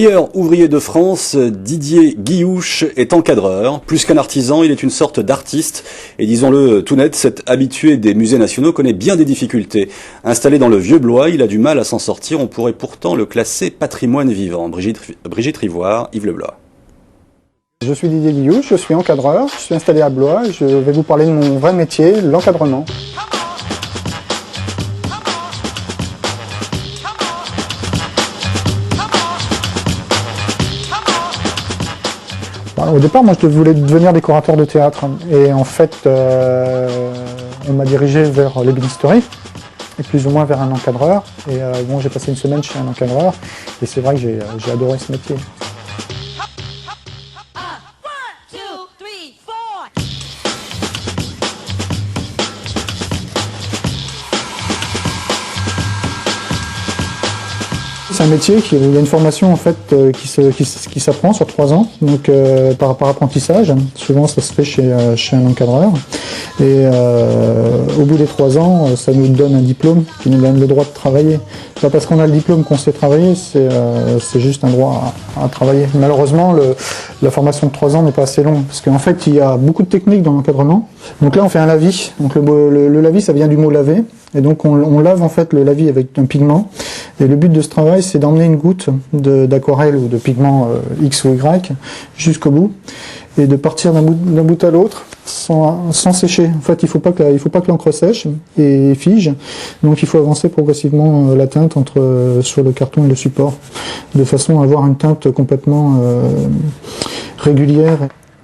meilleur ouvrier de France, Didier Guillouche, est encadreur. Plus qu'un artisan, il est une sorte d'artiste. Et disons-le tout net, cet habitué des musées nationaux connaît bien des difficultés. Installé dans le Vieux-Blois, il a du mal à s'en sortir. On pourrait pourtant le classer patrimoine vivant. Brigitte Rivoire, Yves Leblois. Je suis Didier Guillouche, je suis encadreur, je suis installé à Blois. Je vais vous parler de mon vrai métier, l'encadrement. Au départ, moi, je voulais devenir décorateur de théâtre. Et en fait, on m'a dirigé vers l'ébénisterie, et plus ou moins vers un encadreur. Et bon, j'ai passé une semaine chez un encadreur, et c'est vrai que j'ai adoré ce métier. C'est un métier qui a une formation en fait qui s'apprend sur 3 ans, donc par apprentissage. Souvent ça se fait chez un encadreur. Et au bout des 3 ans, ça nous donne un diplôme qui nous donne le droit de travailler. C'est pas parce qu'on a le diplôme qu'on sait travailler, c'est juste un droit à travailler. Malheureusement, la formation de 3 ans n'est pas assez longue, parce qu'en fait il y a beaucoup de techniques dans l'encadrement. Donc là on fait un lavis. Donc le lavis, ça vient du mot laver. Et donc on lave en fait le lavis avec un pigment. Et le but de ce travail, c'est d'emmener une goutte d'aquarelle ou de pigment X ou Y jusqu'au bout, et de partir d'un bout à l'autre sans sécher. En fait, il faut pas que l'encre sèche et fige. Donc il faut avancer progressivement la teinte sur le carton et le support, de façon à avoir une teinte complètement régulière.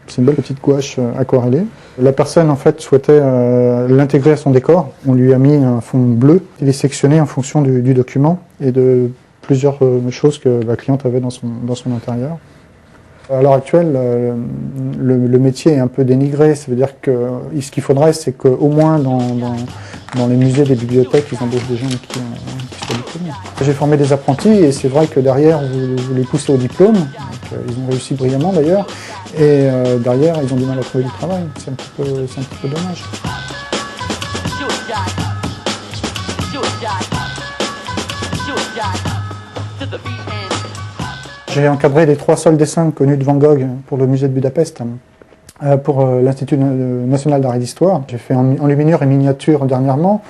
C'est une belle petite gouache aquarellée. La personne en fait souhaitait l'intégrer à son décor. On lui a mis un fond bleu. Il est sectionné en fonction du document et de plusieurs choses que la cliente avait dans son intérieur. À l'heure actuelle, le métier est un peu dénigré. Ça veut dire que ce qu'il faudrait, c'est qu'au moins dans les musées, les bibliothèques, ils embauchent des gens qui soient diplômés. J'ai formé des apprentis et c'est vrai que derrière, vous les poussez au diplôme. Donc, ils ont réussi brillamment d'ailleurs. Et derrière, ils ont du mal à trouver du travail. C'est un petit peu dommage. J'ai encadré les 3 seuls dessins connus de Van Gogh pour le musée de Budapest, pour l'Institut national d'art et d'histoire. J'ai fait enluminure et miniature dernièrement.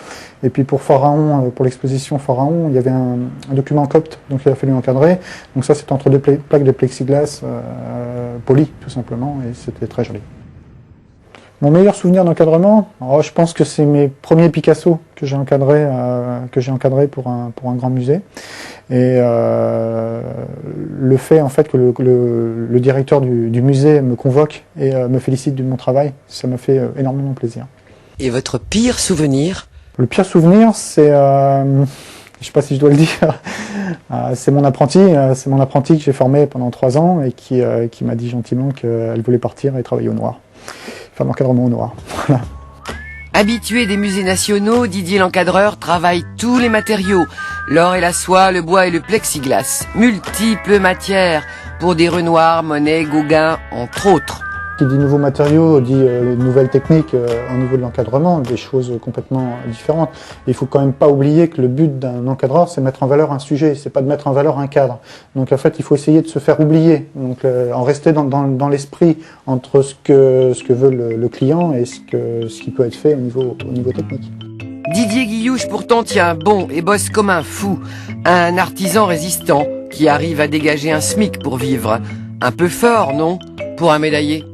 Et puis pour Pharaon, pour l'exposition Pharaon, il y avait un document copte, donc il a fallu encadrer. Donc ça, c'est entre 2 plaques de plexiglas polies, tout simplement, et c'était très joli. Mon meilleur souvenir d'encadrement, je pense que c'est mes premiers Picasso que j'ai encadrés pour un grand musée. Et le fait en fait que le directeur du musée me convoque et me félicite de mon travail, ça me fait énormément plaisir. Et votre pire souvenir ? Le pire souvenir, c'est, je sais pas si je dois le dire, c'est mon apprenti que j'ai formé pendant 3 ans et qui m'a dit gentiment qu'elle voulait partir et travailler au noir. Faire l'encadrement au noir. Voilà. Habitué des musées nationaux, Didier l'encadreur travaille tous les matériaux. L'or et la soie, le bois et le plexiglas. Multiples matières pour des Renoir, Monet, Gauguin, entre autres. Qui dit nouveaux matériaux, dit nouvelles techniques au niveau de l'encadrement, des choses complètement différentes. Il faut quand même pas oublier que le but d'un encadreur, c'est mettre en valeur un sujet, c'est pas de mettre en valeur un cadre. Donc en fait, il faut essayer de se faire oublier, donc en rester dans l'esprit entre ce que veut le client et ce qui peut être fait au niveau technique. Didier Guillouche pourtant tient bon et bosse comme un fou. Un artisan résistant qui arrive à dégager un SMIC pour vivre. Un peu fort, non, pour un médaillé?